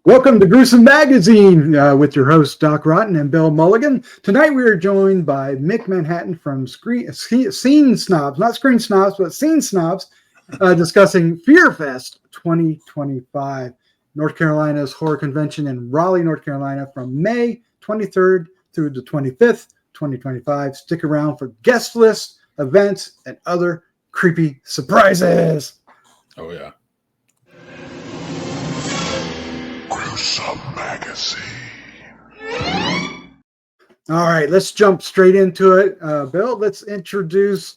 Welcome to Gruesome Magazine with your hosts, Doc Rotten and Bill Mulligan. Tonight we are joined by Mick Manhattan from Scene Snobs, not Screen Snobs, but Scene Snobs, discussing Fear Fest 2025, North Carolina's horror convention in Raleigh, North Carolina from May 23rd through the 25th, 2025. Stick around for guest lists, events, and other creepy surprises. Oh, yeah. Gruesome Magazine. All right, let's jump straight into it. Bill, let's introduce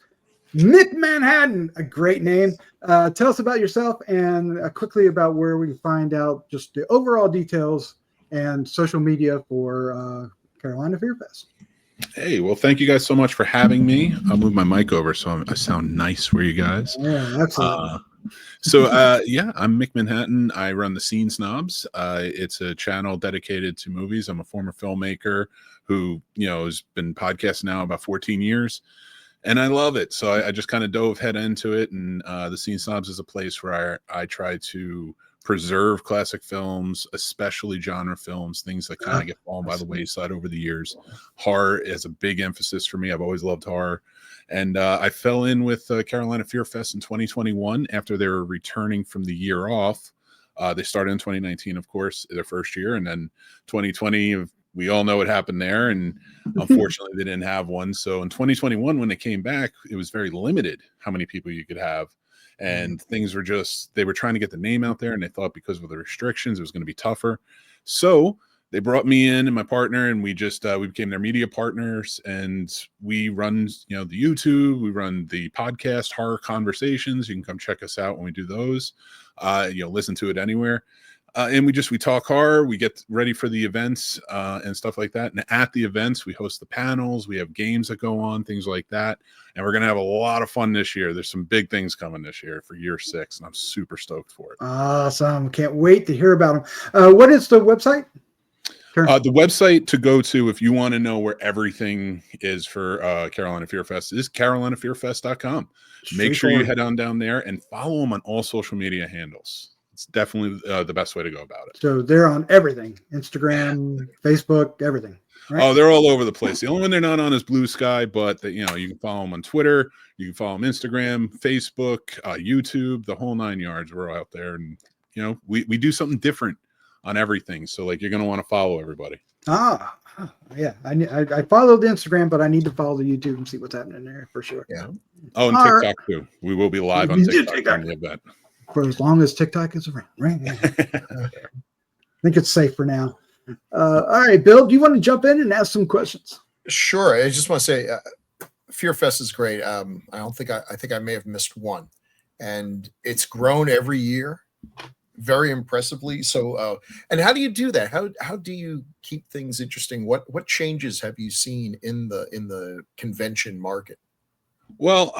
Mick Manhattan, a great name. Tell us about yourself and quickly about where we can find out just the overall details and social media for Carolina Fear Fest. Hey, well, thank you guys so much for having me. I'll move my mic over so I sound nice for you guys. Yeah, absolutely. I'm Mick Manhattan. I run the Scene Snobs. It's a channel dedicated to movies. I'm a former filmmaker who, has been podcasting now about 14 years, and I love it. So I just kind of dove head into it, and the Scene Snobs is a place where I try to preserve classic films, especially genre films, things that kind of get fallen by the wayside over the years. Horror is a big emphasis for me. I've always loved horror. And I fell in with Carolina Fear Fest in 2021 after they were returning from the year off. They started in 2019, of course, their first year. And then 2020, we all know what happened there. And unfortunately, they didn't have one. So in 2021, when they came back, it was very limited how many people you could have. And things were they were trying to get the name out there. And they thought because of the restrictions, it was going to be tougher. So they brought me in and my partner, and we became their media partners, and we run, the YouTube, we run the podcast, Horror Conversations. You can come check us out when we do those. Listen to it anywhere. And we talk horror, we get ready for the events and stuff like that. And at the events, we host the panels, we have games that go on, things like that. And we're going to have a lot of fun this year. There's some big things coming this year for year 6, and I'm super stoked for it. Awesome. Can't wait to hear about them. What is the website? The website to go to if you want to know where everything is for Carolina Fear Fest is carolinafearfest.com. Make sure you head on down there and follow them on all social media handles. It's definitely the best way to go about it. So they're on everything, Instagram, Facebook, everything. Right? Oh, they're all over the place. The only one they're not on is Blue Sky, but you can follow them on Twitter. You can follow them Instagram, Facebook, YouTube, the whole 9 yards. We're out there, and we do something different on everything. So you're going to want to follow everybody. Yeah. I follow the Instagram, but I need to follow the YouTube and see what's happening there for sure. Yeah. Oh, and TikTok too. We will be live on TikTok during the event. For as long as TikTok is around, right? I think it's safe for now. All right, Bill, do you want to jump in and ask some questions? Sure. I just want to say Fear Fest is great. I think I may have missed one, and it's grown every year very impressively. So, and how do you do that? How do you keep things interesting? What changes have you seen in the convention market? Well,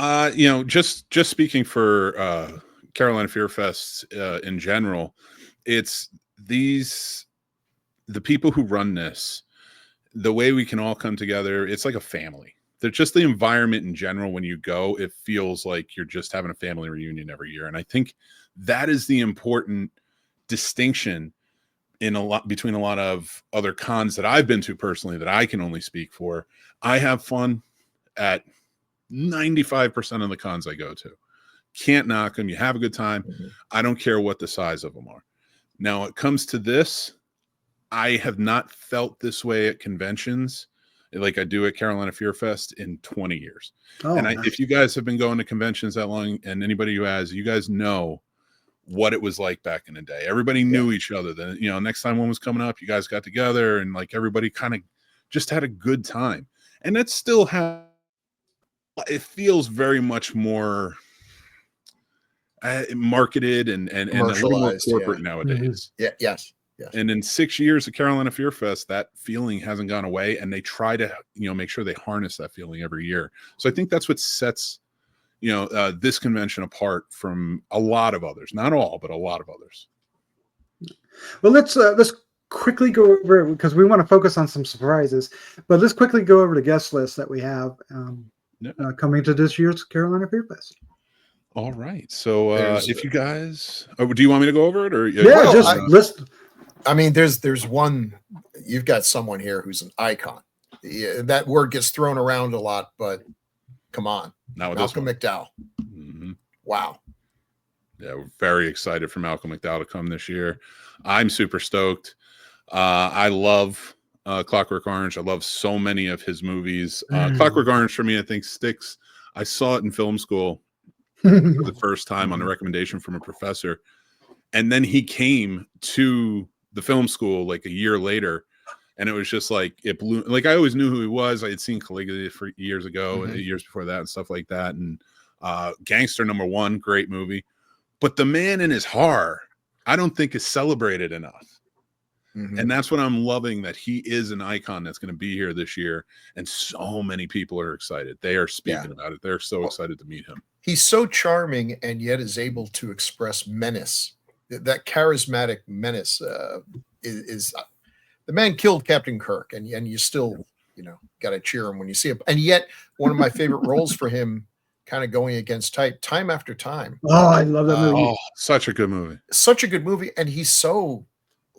just speaking for Carolina Fear Fest in general, it's the people who run this, the way we can all come together. It's like a family. They're just the environment in general. When you go, it feels like you're just having a family reunion every year. And I think that is the important distinction between a lot of other cons that I've been to personally that I can only speak for. I have fun at 95% of the cons I go to. Can't knock them. You have a good time. Mm-hmm. I don't care what the size of them are. Now, it comes to this, I have not felt this way at conventions like I do at Carolina Fear Fest in 20 years. Oh, and nice. If you guys have been going to conventions that long, and anybody who has, you guys know what it was like back in the day. Everybody knew each other. Then, next time one was coming up, you guys got together and everybody kind of just had a good time. And that still it feels very much more marketed and a little more corporate nowadays. Mm-hmm. Yes. And in 6 years of Carolina Fear Fest, that feeling hasn't gone away, and they try to make sure they harness that feeling every year. So I think that's what sets this convention apart from a lot of others. Not all, but a lot of others. Well, let's quickly go over, because we want to focus on some surprises, but let's quickly go over the guest list that we have coming to this year's Carolina Fear Fest. All right. So if you guys, do you want me to go over it or? Yeah, Well, just list. I mean, there's one. You've got someone here who's an icon. Yeah, that word gets thrown around a lot, but come on, Now with Malcolm this McDowell. one. Wow. Yeah, we're very excited for Malcolm McDowell to come this year. I'm super stoked. I love Clockwork Orange. I love so many of his movies. Clockwork Orange for me, I think sticks. I saw it in film school for the first time on a recommendation from a professor, and then he came to the film school like a year later, and it was just like it blew. Like I always knew who he was. I had seen Caligula for years ago, years before that, and stuff like that. And Gangster #1, great movie. But the man in his horror, I don't think is celebrated enough. And that's what I'm loving, that he is an icon that's going to be here this year. And so many people are excited. They are speaking about it. They're so excited to meet him. He's so charming and yet is able to express menace. That charismatic menace is the man killed Captain Kirk, and you still, got to cheer him when you see him. And yet one of my favorite roles for him, kind of going against type time after time. Oh, I love that movie. Oh, such a good movie. Such a good movie. And he's so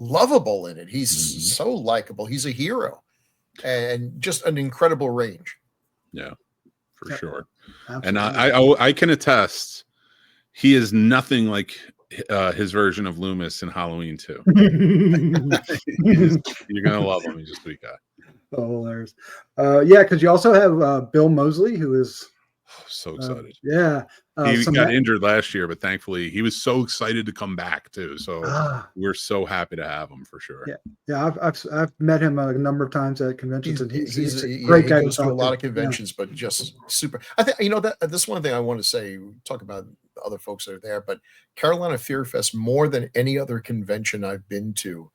lovable in it. He's so likable. He's a hero and just an incredible range. Yeah, for sure. Absolutely. And I can attest, he is nothing like his version of Loomis in Halloween 2. You're going to love him. He's just a sweet guy. Oh, there's yeah, because you also have Bill Moseley, who is so excited. He got injured last year, but thankfully he was so excited to come back too. So we're so happy to have him for sure. Yeah. I've met him a number of times at conventions, and he's a great guy. He goes to a lot of conventions, but just super. I think this one thing I want to say. Talk about the other folks that are there, but Carolina Fear Fest, more than any other convention I've been to.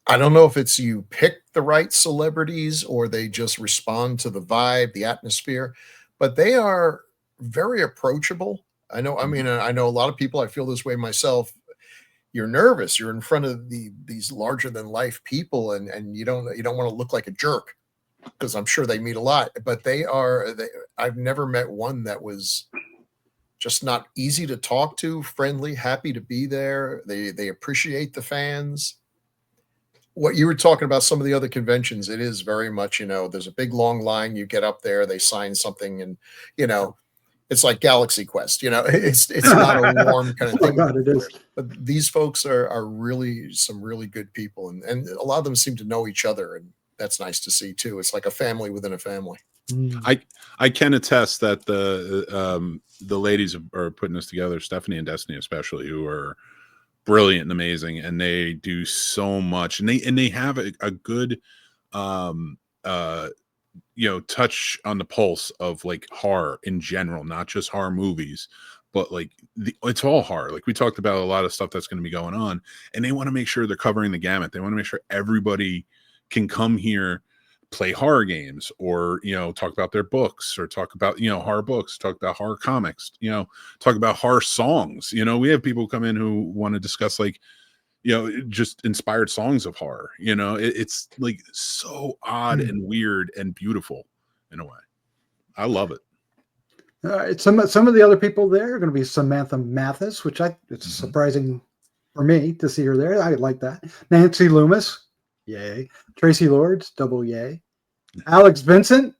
I don't know if it's you pick the right celebrities or they just respond to the vibe, the atmosphere, but they are very approachable. I know a lot of people, I feel this way myself. You're nervous. You're in front of these larger than life people, and you don't want to look like a jerk, because I'm sure they meet a lot, but I've never met one that was just not easy to talk to, friendly, happy to be there. They appreciate the fans. What you were talking about, some of the other conventions, it is very much, there's a big long line. You get up there, they sign something, and it's like Galaxy Quest. It's not a warm kind of thing. God, it is. But these folks are really some really good people, and a lot of them seem to know each other, and that's nice to see too. It's like a family within a family. I can attest that the ladies are putting this together, Stephanie and Destiny especially, who are brilliant and amazing, and they do so much, and they have a good touch on the pulse of like horror in general, not just horror movies, but like it's all horror. Like we talked about a lot of stuff that's going to be going on, and they want to make sure they're covering the gamut. They want to make sure everybody can come here, play horror games, or talk about their books, or talk about horror books, talk about horror comics, talk about horror songs. We have people come in who want to discuss like just inspired songs of horror. It's like so odd and weird and beautiful in a way. I love it. All right, some of the other people there are going to be Samantha Mathis, which it's surprising for me to see her there. I like that. Nancy Loomis, yay. Tracy Lords, double yay. Alex Vincent,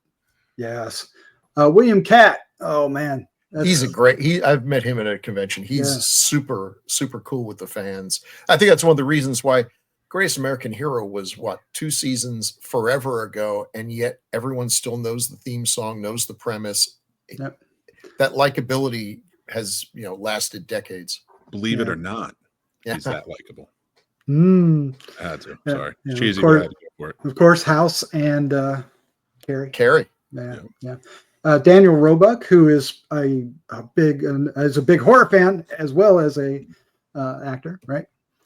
yes. William Catt, oh man, he's a great. I've met him at a convention. He's super, super cool with the fans. I think that's one of the reasons why Greatest American Hero was 2 seasons forever ago, and yet everyone still knows the theme song, knows the premise. Yep. That likability has lasted decades. Believe it or not, he's that likable. I had to. Sorry. Cheesy. Of course, House and Carrie. Yeah. Daniel Roebuck, who is a big horror fan as well as a actor, right?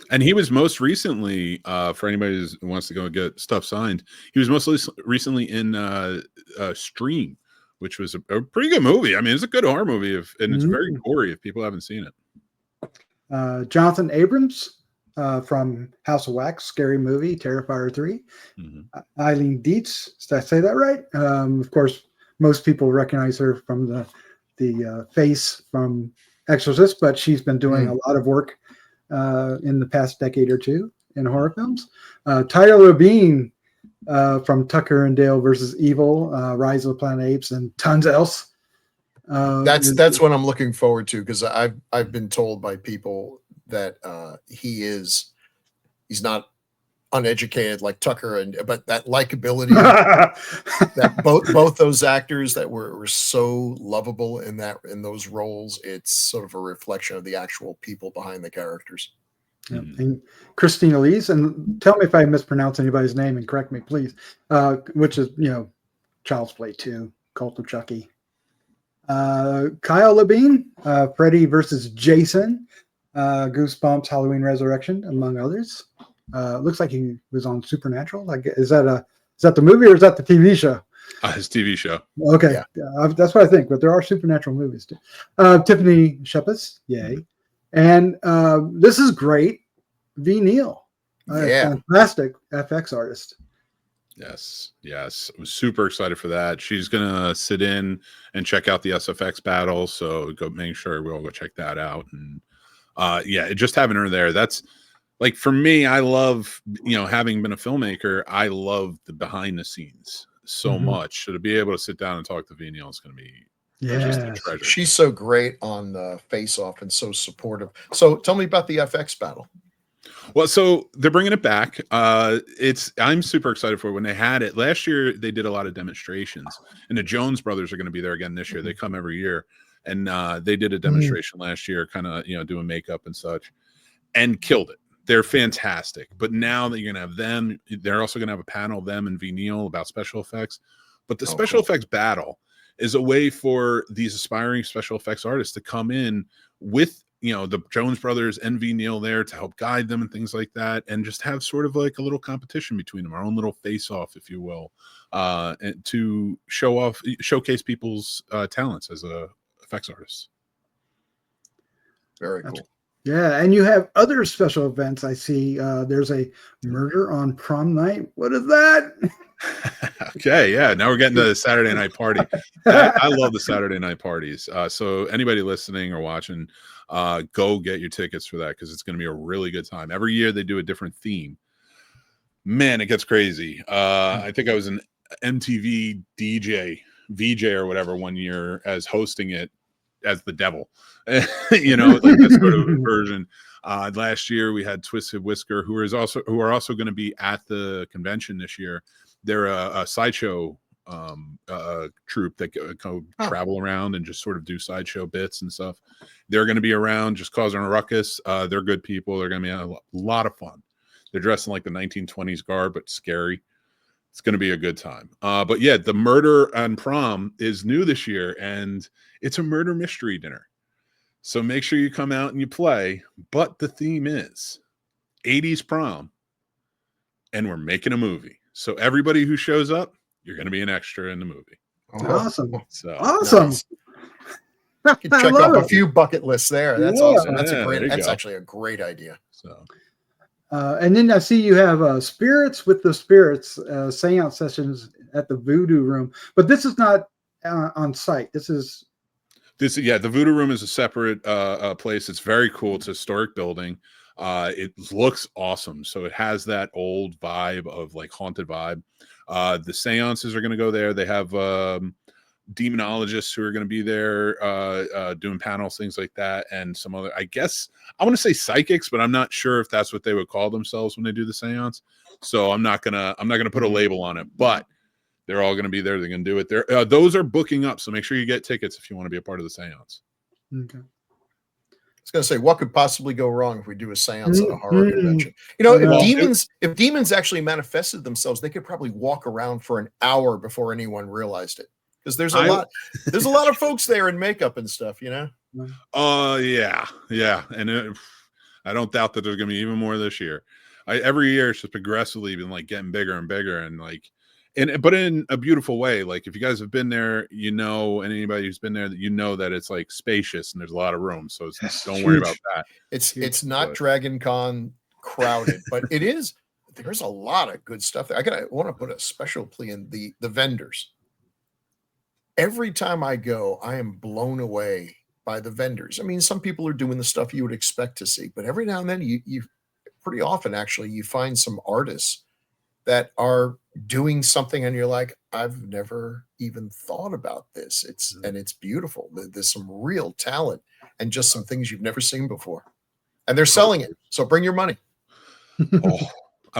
And he was most recently, for anybody who wants to go and get stuff signed, he was most recently in Stream, which was a pretty good movie. I mean, it's a good horror movie, and it's very gory if people haven't seen it. Jonathan Abrams from House of Wax, Scary Movie, Terrifier 3. Eileen Dietz, did I say that right? Of course, most people recognize her from the face from Exorcist, but she's been doing a lot of work in the past decade or two in horror films. Tyler Labine from Tucker and Dale versus Evil, Rise of the Planet of the Apes, and tons else. That's what I'm looking forward to, because I've been told by people that he's not uneducated like Tucker, but that likability that both those actors that were so lovable in those roles, it's sort of a reflection of the actual people behind the characters. Yeah. And Christine Elise, and tell me if I mispronounce anybody's name and correct me, please. Which is, Child's Play 2, Cult of Chucky. Kyle Labine, Freddy versus Jason, Goosebumps, Halloween Resurrection, among others. Looks like he was on Supernatural. Like, is that the movie or is that the TV show? His TV show. Okay, yeah. That's what I think. But there are Supernatural movies too. Tiffany Shepis, yay, and this is great. V. Neal, fantastic FX artist. Yes. I was super excited for that. She's gonna sit in and check out the SFX battle, so make sure we'll go check that out. And just having her there, that's like, for me, I love, having been a filmmaker, I love the behind the scenes so much. So to be able to sit down and talk to V. Neal is going to be just a treasure. She's so great on the Face Off and so supportive. So tell me about the FX battle. Well, so they're bringing it back. I'm super excited for it. When they had it last year, they did a lot of demonstrations, and the Jones brothers are going to be there again this year. They come every year, and they did a demonstration last year, kind of, doing makeup and such, and killed it. They're fantastic. But now that you're going to have them, they're also going to have a panel, them and V. Neal, about special effects. But the special effects battle is a way for these aspiring special effects artists to come in with, the Jones brothers and V. Neal there to help guide them and things like that, and just have sort of like a little competition between them, our own little face-off, if you will, and to showcase people's talents as effects artists. Very cool. Yeah, and you have other special events. I see there's a murder on prom night. What is that? Okay, yeah. Now we're getting to the Saturday night party. I love the Saturday night parties. So anybody listening or watching, go get your tickets for that, because it's going to be a really good time. Every year they do a different theme. Man, it gets crazy. I think I was an MTV VJ or whatever one year as hosting it as the devil. Like that sort of version. Last year we had Twisted Whisker, who are also going to be at the convention this year. They're a sideshow troupe that go travel around and just sort of do sideshow bits and stuff. They're going to be around just causing a ruckus. They're good people. They're going to be a lot of fun. They're dressed in like the 1920s garb, but scary. It's going to be a good time. But yeah, the Murder on Prom is new this year, and it's a murder mystery dinner. So make sure you come out and you play. But the theme is 80s prom, and we're making a movie. So everybody who shows up, you're going to be an extra in the movie. Awesome. So awesome. Nice. You can check off a few bucket lists there. That's awesome. That's actually a great idea. So. And then I see you have Spirits with the Spirits seance sessions at the Voodoo Room, but this is not on site. The Voodoo Room is a separate place. It's very cool. It's a historic building. It looks awesome. So it has that old vibe of like haunted vibe. The seances are going to go there. They have demonologists who are going to be there doing panels, things like that, and some other, I guess I want to say psychics, but I'm not sure if that's what they would call themselves when they do the seance. So I'm not gonna put a label on it, but they're all going to be there. They're going to do it there. Those are booking up, so make sure you get tickets if you want to be a part of the seance. Okay. I was going to say, what could possibly go wrong if we do a seance at a horror convention? If demons actually manifested themselves, they could probably walk around for an hour before anyone realized it. Because there's a lot of folks there in makeup and stuff, yeah. And I don't doubt that there's going to be even more this year. Every year it's just progressively been like getting bigger and bigger, and like, but in a beautiful way. Like, if you guys have been there, and anybody who's been there, that it's like spacious and there's a lot of room. So don't worry about that. It's not Dragon Con crowded, but it is. There's a lot of good stuff there. I want to put a special plea in the vendors. every time I go, I am blown away by the vendors. I mean, some people are doing the stuff you would expect to see, but every now and then you pretty often actually you find some artists that are doing something and you're like, I've never even thought about this. And it's beautiful. There's some real talent and just some things you've never seen before. And they're selling it. So bring your money.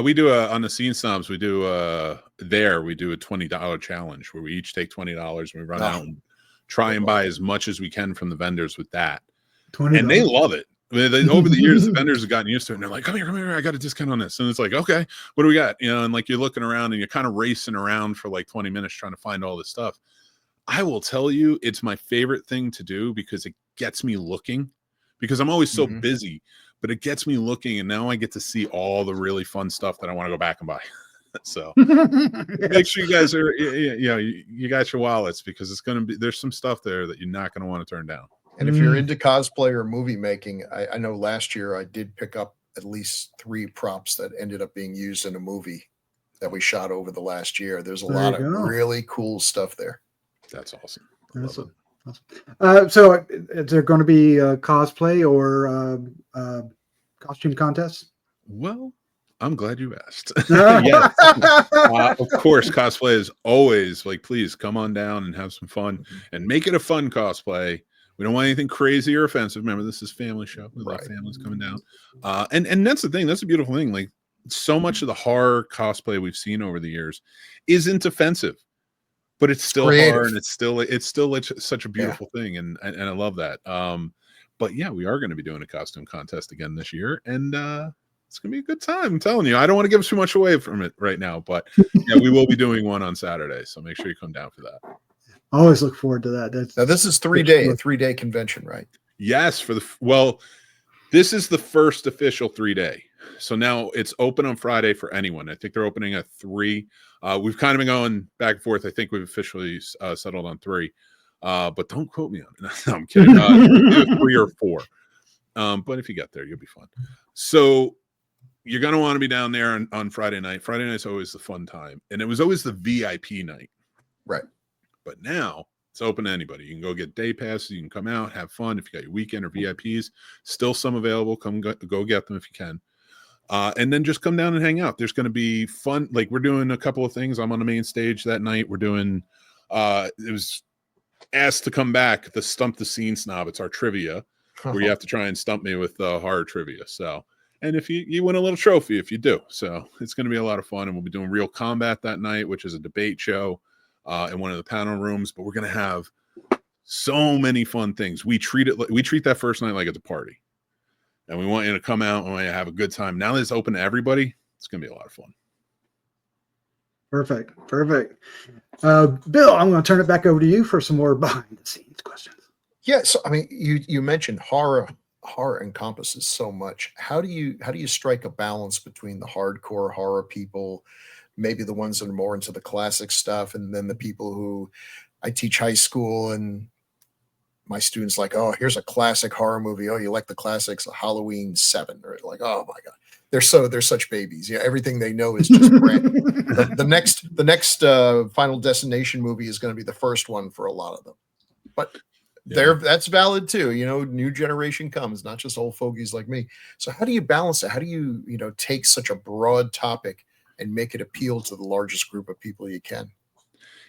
We do on the Scene Snobs, we do a $20 challenge where we each take $20 and we run out and try and buy as much as we can from the vendors with that. $20. And they love it. Over the years, the vendors have gotten used to it, and they're like, come here, I got a discount on this. And it's like, okay, what do we got? And like you're looking around and you're kind of racing around for like 20 minutes trying to find all this stuff. I will tell you, it's my favorite thing to do because it gets me looking, because I'm always so busy, but it gets me looking, and now I get to see all the really fun stuff that I want to go back and buy. So make sure you guys are, you got your wallets, because it's going to be, there's some stuff there that you're not going to want to turn down. And if you're into cosplay or movie making, I know last year I did pick up at least 3 props that ended up being used in a movie that we shot over the last year. There's a lot of really cool stuff there. That's awesome. Awesome. So is there going to be cosplay or costume contests? Well, I'm glad you asked. Yes. Of course, cosplay is always like, please come on down and have some fun and make it a fun cosplay. We don't want anything crazy or offensive. Remember, this is a family show. We love families coming down. And that's the thing. That's a beautiful thing. Like, so much of the horror cosplay we've seen over the years isn't offensive, but it's still horror, and it's still such a beautiful thing. And I love that. But yeah, we are going to be doing a costume contest again this year, and it's going to be a good time. I'm telling you, I don't want to give too much away from it right now, but yeah, we will be doing one on Saturday. So make sure you come down for that. I always look forward to that. Now this is a 3-day convention, right? Yes. This is the first official 3-day. So now it's open on Friday for anyone. I think they're opening at 3. We've kind of been going back and forth. I think we've officially settled on 3, but don't quote me on it. No, I'm kidding. 3 or 4. But if you get there, you'll be fun. So you're going to want to be down there on Friday night. Friday night's always the fun time. And it was always the VIP night. Right. But now it's open to anybody. You can go get day passes. You can come out, have fun. If you got your weekend or VIPs, still some available. Go get them if you can. And then just come down and hang out. There's going to be fun. Like, we're doing a couple of things. I'm on the main stage that night. We're doing, it was asked to come back, the Stump the Scene Snob. It's our trivia where you have to try and stump me with horror trivia. So, and if you win a little trophy if you do. So it's going to be a lot of fun. And we'll be doing Real Combat that night, which is a debate show in one of the panel rooms. But we're going to have so many fun things. We treat that first night like it's a party. And we want you to come out and we want you to have a good time. Now that it's open to everybody, it's going to be a lot of fun. Perfect. Bill, I'm going to turn it back over to you for some more behind-the-scenes questions. Yeah, so I mean, you mentioned horror encompasses so much. How do you strike a balance between the hardcore horror people, maybe the ones that are more into the classic stuff, and then the people who I teach high school and my students like, oh, here's a classic horror movie. Oh, you like the classics, Halloween 7, or like, oh my God, they're such babies. Yeah, everything they know is just brand new. The next Final Destination movie is going to be the first one for a lot of them, but that's valid too. New generation comes, not just old fogies like me. So how do you balance it? How do you take such a broad topic and make it appeal to the largest group of people you can?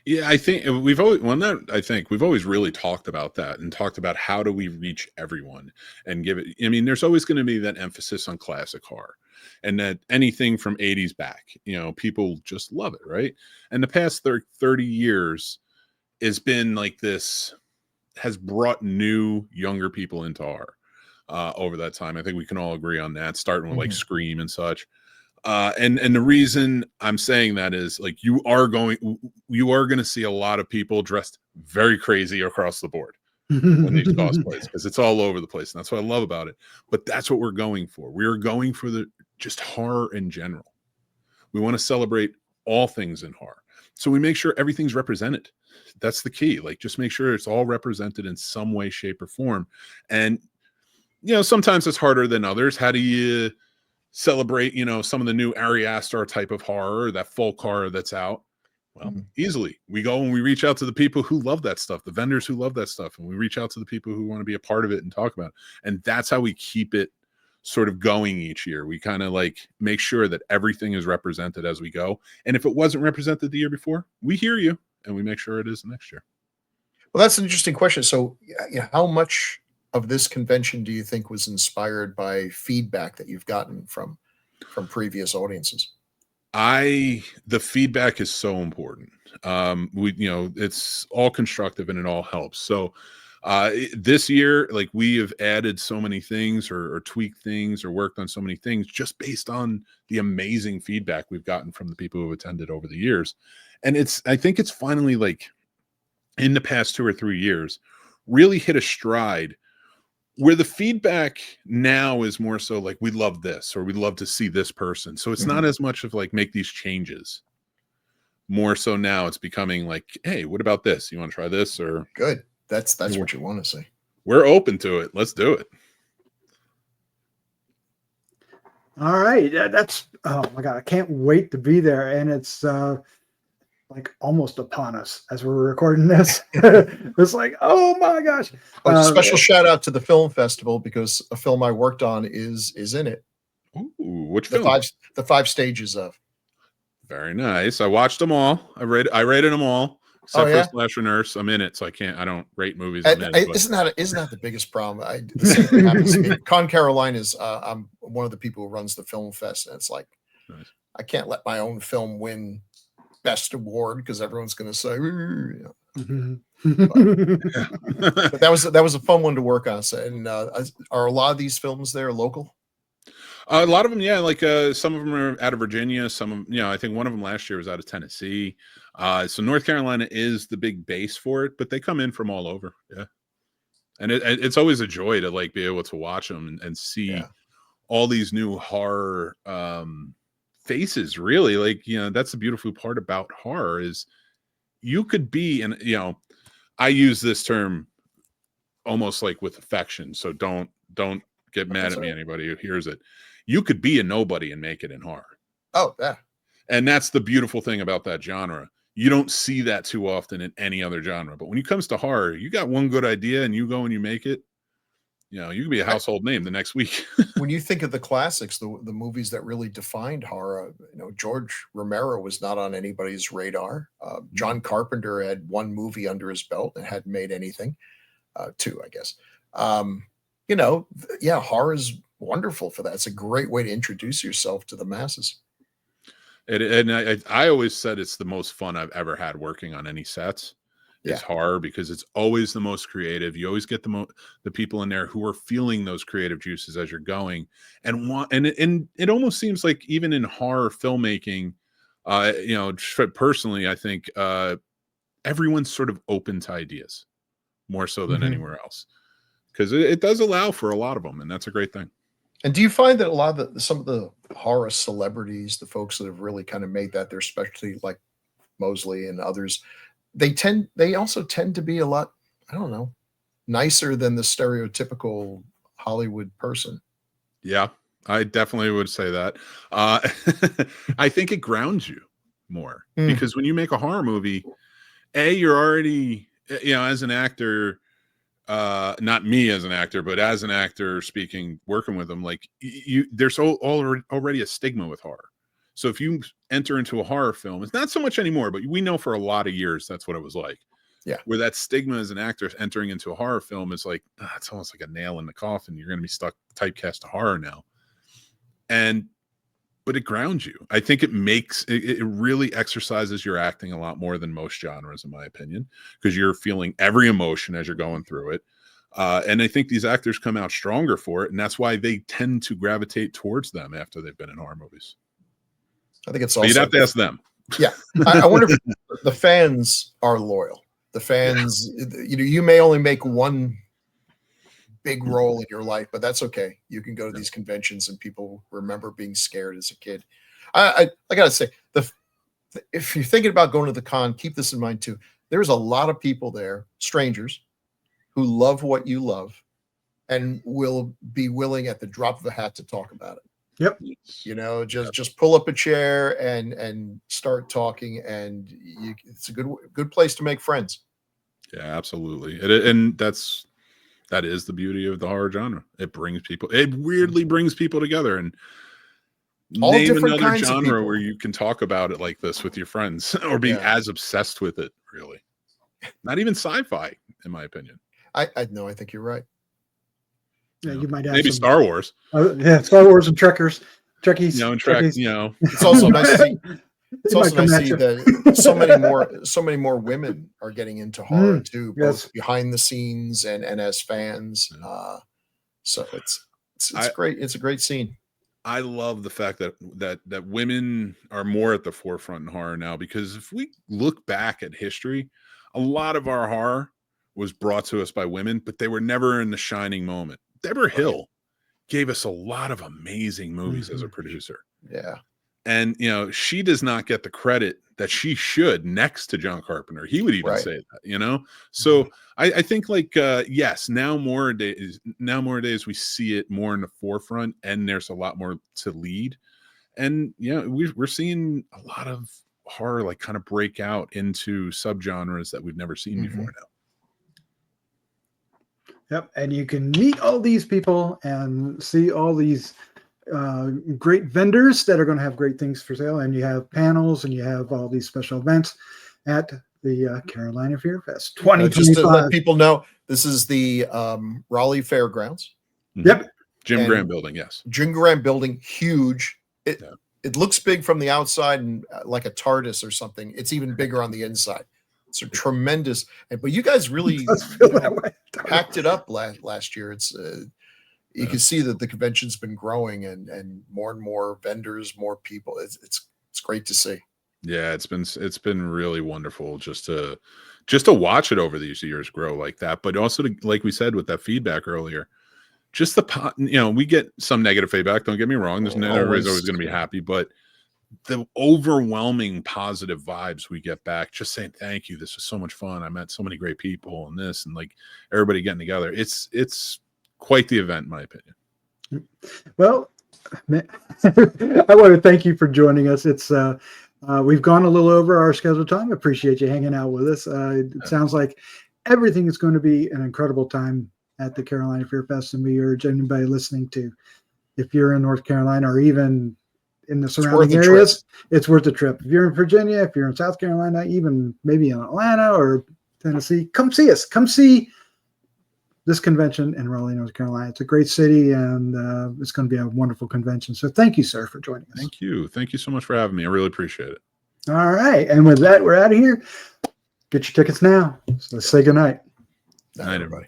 Yeah, I think we've always really talked about that, and talked about how do we reach everyone and give it. I mean, there's always going to be that emphasis on classic horror, and that anything from 80s back, people just love it, right? And the past 30 years has been like this, has brought new, younger people into horror over that time. I think we can all agree on that, starting with like Scream and such. And the reason I'm saying that is, like, you are going to see a lot of people dressed very crazy across the board when these cosplays, because it's all over the place. And that's what I love about it. But that's what we're going for. We are going for just horror in general. We want to celebrate all things in horror. So we make sure everything's represented. That's the key. Like, just make sure it's all represented in some way, shape, or form. And, sometimes it's harder than others. How do you celebrate, some of the new Ari Aster type of horror, that folk horror that's out? Well, easily. We go and we reach out to the people who love that stuff, the vendors who love that stuff, and we reach out to the people who want to be a part of it and talk about it. And that's how we keep it sort of going each year. We kind of like make sure that everything is represented as we go. And if it wasn't represented the year before, we hear you and we make sure it is next year. Well, that's an interesting question. So, how much of this convention do you think was inspired by feedback that you've gotten from previous audiences? The feedback is so important. It's all constructive and it all helps. So this year, like, we have added so many things or tweaked things or worked on so many things just based on the amazing feedback we've gotten from the people who have attended over the years. And I think it's finally, like, in the past 2 or 3 years, really hit a stride where the feedback now is more so like, we love this, or we'd love to see this person. So it's not as much of like, make these changes. More so now it's becoming like, hey, what about this? You want to try this? Or good. That's what you want to see. We're open to it. Let's do it. All right. That's, oh my God, I can't wait to be there. And it's like almost upon us as we're recording this. It's like, oh my gosh. Special shout out to the film festival, because a film I worked on is in it. Ooh, which film? The 5 stages of. Very nice. I watched them all. I rated them all. Except yeah? for Slasher Nurse. I'm in it, so I don't rate movies. Isn't that the biggest problem? The same thing happens to me. Con Carolina's, I'm one of the people who runs the film fest, and it's like, nice. I can't let my own film win best award because everyone's going to say, but that was a fun one to work on. So, and are a lot of these films there local? A lot of them, yeah. Like some of them are out of Virginia. Some of them, I think one of them last year was out of Tennessee. So North Carolina is the big base for it, but they come in from all over. Yeah, and it's always a joy to like be able to watch them and see all these new horror faces. Really, like, that's the beautiful part about horror is you could be, and I use this term almost like with affection. So don't get mad at me, anybody who hears it. You could be a nobody and make it in horror. Oh, yeah. And that's the beautiful thing about that genre. You don't see that too often in any other genre. But when it comes to horror, you got one good idea and you go and you make it. You can be a household name the next week. When you think of the classics, the movies that really defined horror, George Romero was not on anybody's radar. John Carpenter had one movie under his belt and hadn't made anything. 2, I guess. Horror is wonderful for that. It's a great way to introduce yourself to the masses. And I always said it's the most fun I've ever had working on any sets. Is horror, because it's always the most creative. You always get the people in there who are feeling those creative juices as you're going, and it almost seems like even in horror filmmaking, personally, I think everyone's sort of open to ideas more so than anywhere else, because it does allow for a lot of them, and that's a great thing. And do you find that some of the horror celebrities, the folks that have really kind of made that their specialty, like Mosley and others, they also tend to be a lot, I don't know, nicer than the stereotypical Hollywood person? Yeah, I definitely would say that. I think it grounds you more, because when you make a horror movie, you're already, as an actor, not me as an actor, but as an actor working with them, like there's already a stigma with horror. So if you enter into a horror film, it's not so much anymore, but we know for a lot of years that's what it was like. Yeah. Where that stigma as an actor entering into a horror film is like, it's almost like a nail in the coffin. You're going to be stuck typecast to horror now. But it grounds you. I think it really exercises your acting a lot more than most genres, in my opinion, because you're feeling every emotion as you're going through it. And I think these actors come out stronger for it. And that's why they tend to gravitate towards them after they've been in horror movies. I think it's also, you'd have to ask them. Yeah. I wonder if the fans are loyal. The fans, you may only make one big role in your life, but that's okay. You can go to these conventions and people remember being scared as a kid. I gotta say, if you're thinking about going to the con, keep this in mind too. There's a lot of people there, strangers, who love what you love and will be willing at the drop of a hat to talk about it. Yep. You know, just pull up a chair and start talking, and it's a good place to make friends. Yeah, absolutely. And that is the beauty of the horror genre. It weirdly brings people together, and All name different another kinds of genre people. where you can talk about it like this with your friends or be as obsessed with it, really. Not even sci-fi, in my opinion. I think you're right. Yeah, you might have maybe some, Star Wars. Star Wars and Trekkies. Trekkies. It's also nice to see. It's They also might nice to come see at that so many more women are getting into horror too, both yes. behind the scenes and as fans. So it's great. It's a great scene. I love the fact that women are more at the forefront in horror now, because if we look back at history, a lot of our horror was brought to us by women, but they were never in the shining moment. Deborah Hill gave us a lot of amazing movies as a producer. Yeah. And, she does not get the credit that she should next to John Carpenter. He would even say that, So I think yes, nowadays we see it more in the forefront, and there's a lot more to lead. And, we're seeing a lot of horror kind of break out into subgenres that we've never seen before now. Yep. And you can meet all these people and see all these great vendors that are going to have great things for sale. And you have panels and you have all these special events at the Carolina Fear Fest 2025. Just to let people know, this is the Raleigh Fairgrounds. Yep. Jim Graham building. Yes. Jim Graham building. Huge. It looks big from the outside and like a TARDIS or something. It's even bigger on the inside. It's a tremendous, but you guys really packed it up last year. It's you can see that the convention's been growing and more vendors, more people. It's great to see. Yeah, it's been really wonderful just to watch it over these years grow like that. But also like we said with that feedback earlier, just we get some negative feedback. Don't get me wrong. There's everybody's always going to be happy, but the overwhelming positive vibes we get back, just saying thank you, this was so much fun, I met so many great people, and this, and everybody getting together, it's quite the event in my opinion. Well, I want to thank you for joining us. It's we've gone a little over our scheduled time. Appreciate you hanging out with us. It sounds like everything is going to be an incredible time at the Carolina Fear Fest, and we urge anybody listening to, if you're in North Carolina or even in the surrounding areas, it's worth the trip. If you're in Virginia, if you're in South Carolina, even maybe in Atlanta or Tennessee, come see us. Come see this convention in Raleigh, North Carolina. It's a great city, and it's going to be a wonderful convention. So thank you, sir, for joining us. Thank you. Thank you so much for having me. I really appreciate it. All right. And with that, we're out of here. Get your tickets now. So let's say goodnight. Night, everybody.